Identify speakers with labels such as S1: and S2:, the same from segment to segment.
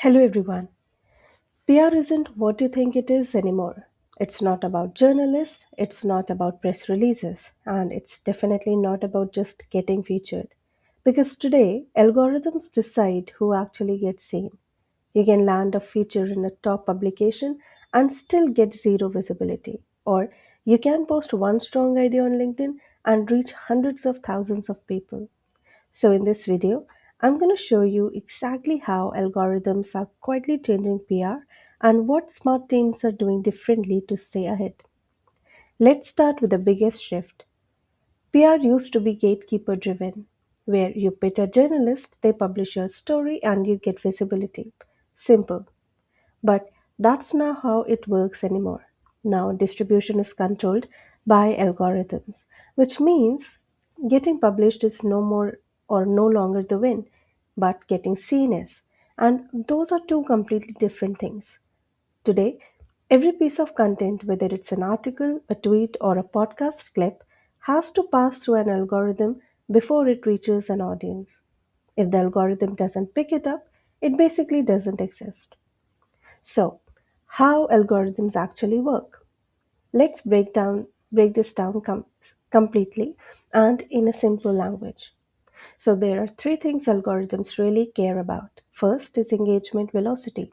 S1: Hello everyone. PR isn't what you think it is anymore. It's not about journalists, it's not about press releases, and it's definitely not about just getting featured. Because today, algorithms decide who actually gets seen. You can land a feature in a top publication and still get zero visibility. Or you can post one strong idea on LinkedIn and reach hundreds of thousands of people. So, in this video, I'm going to show you exactly how algorithms are quietly changing PR and what smart teams are doing differently to stay ahead. Let's start with the biggest shift. PR used to be gatekeeper driven, where you pitch a journalist, they publish your story, and you get visibility. Simple. But that's not how it works anymore. Now, distribution is controlled by algorithms, which means getting published is no more or no longer the win, but getting seen is. And those are two completely different things. Today, every piece of content, whether it's an article, a tweet, or a podcast clip, has to pass through an algorithm before it reaches an audience. If the algorithm doesn't pick it up, it basically doesn't exist. So, how algorithms actually work? Let's break this down completely and in a simple language. So there are three things algorithms really care about. First is engagement velocity.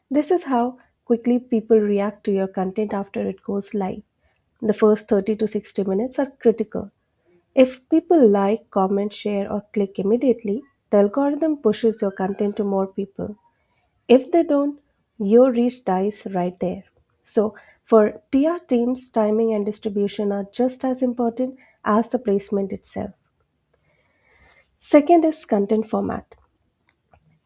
S1: This is how quickly people react to your content after it goes live. The first 30 to 60 minutes are critical. If people like, comment, share, or click immediately, the algorithm pushes your content to more people. If they don't, your reach dies right there. So, for PR teams, timing and distribution are just as important as the placement itself. Second is content format.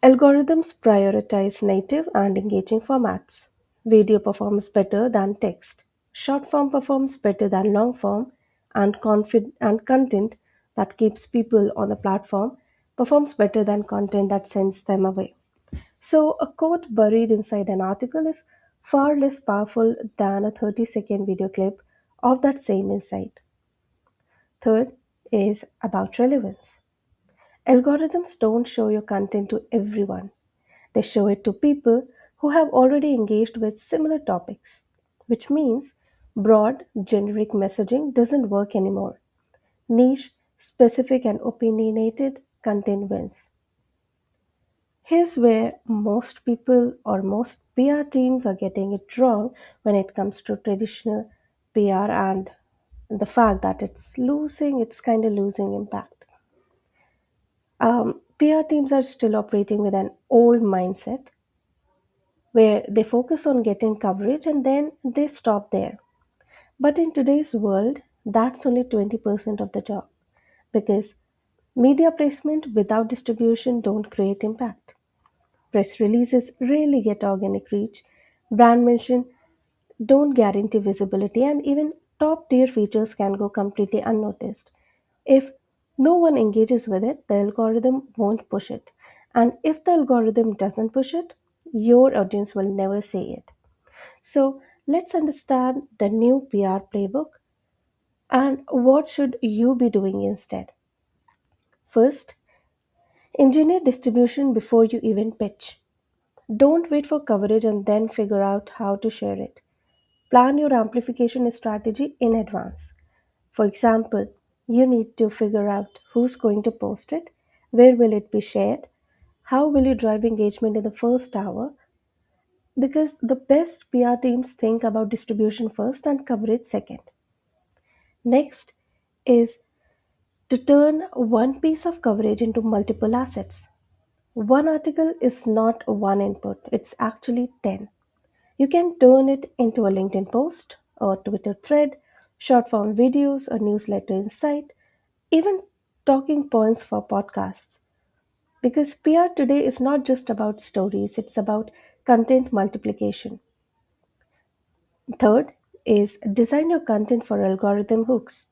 S1: Algorithms prioritize native and engaging formats. Video performs better than text. Short form performs better than long form, and content that keeps people on the platform performs better than content that sends them away. So, a quote buried inside an article is far less powerful than a 30-second video clip of that same insight. Third is about relevance. Algorithms don't show your content to everyone, they show it to people who have already engaged with similar topics, which means broad, generic messaging doesn't work anymore. Niche, specific, and opinionated content wins. Here's where most people or most PR teams are getting it wrong when it comes to traditional PR and the fact that it's kind of losing impact. PR teams are still operating with an old mindset where they focus on getting coverage and then they stop there. But in today's world, that's only 20% of the job because media placement without distribution don't create impact. Press releases rarely get organic reach. Brand mention don't guarantee visibility, and even top tier features can go completely unnoticed. If no one engages with it, the algorithm won't push it. And if the algorithm doesn't push it, your audience will never see it. So let's understand the new PR playbook and what should you be doing instead. First, engineer distribution before you even pitch. Don't wait for coverage and then figure out how to share it. Plan your amplification strategy in advance. For example, you need to figure out who's going to post it, where will it be shared, how will you drive engagement in the first hour, because the best PR teams think about distribution first and coverage second. Next is to turn one piece of coverage into multiple assets. One article is not one input, it's actually 10. You can turn it into a LinkedIn post, a Twitter thread, short form videos, a newsletter insight, even talking points for podcasts. Because PR today is not just about stories, it's about content multiplication. Third is design your content for algorithm hooks.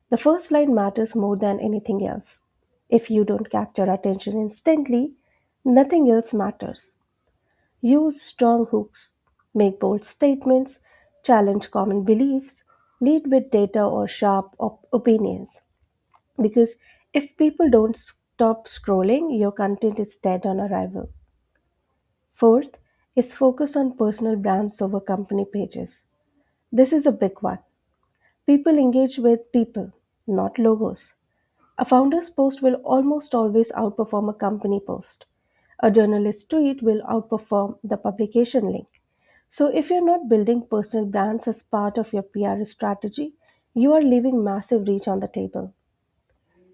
S1: The first line matters more than anything else. If you don't capture attention instantly, nothing else matters. Use strong hooks, make bold statements, challenge common beliefs, lead with data or sharp opinions. Because if people don't stop scrolling, your content is dead on arrival. Fourth is focus on personal brands over company pages. This is a big one. People engage with people, not logos. A founder's post will almost always outperform a company post. A journalist's tweet will outperform the publication link. So, if you're not building personal brands as part of your PR strategy, you are leaving massive reach on the table.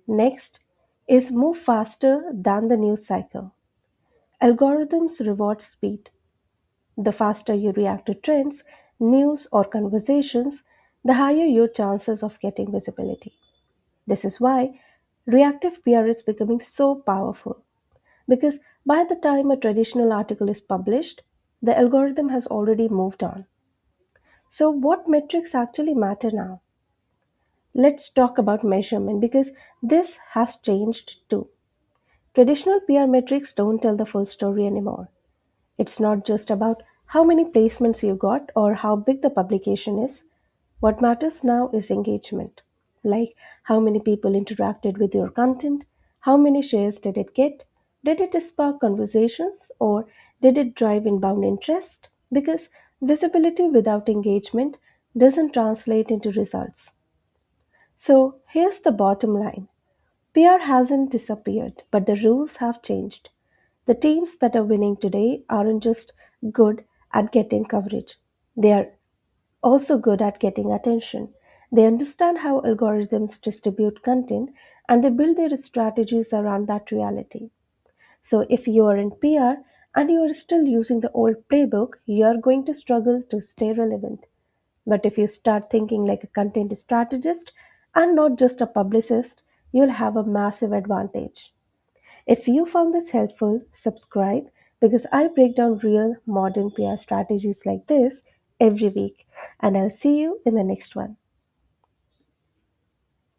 S1: Next is move faster than the news cycle. Algorithms reward speed. The faster you react to trends, news, or conversations, the higher your chances of getting visibility. This is why reactive PR is becoming so powerful because by the time a traditional article is published, the algorithm has already moved on. So, what metrics actually matter now? Let's talk about measurement because this has changed too. Traditional PR metrics don't tell the full story anymore. It's not just about how many placements you got or how big the publication is. What matters now is engagement. Like how many people interacted with your content, how many shares did it get, did it spark conversations, or did it drive inbound interest? Because visibility without engagement doesn't translate into results. So here's the bottom line. PR hasn't disappeared, but the rules have changed. The teams that are winning today aren't just good at getting coverage, they are also good at getting attention. They understand how algorithms distribute content and they build their strategies around that reality. So, if you are in PR and you are still using the old playbook, you are going to struggle to stay relevant. But if you start thinking like a content strategist and not just a publicist, you'll have a massive advantage. If you found this helpful, subscribe because I break down real modern PR strategies like this every week, and I'll see you in the next one.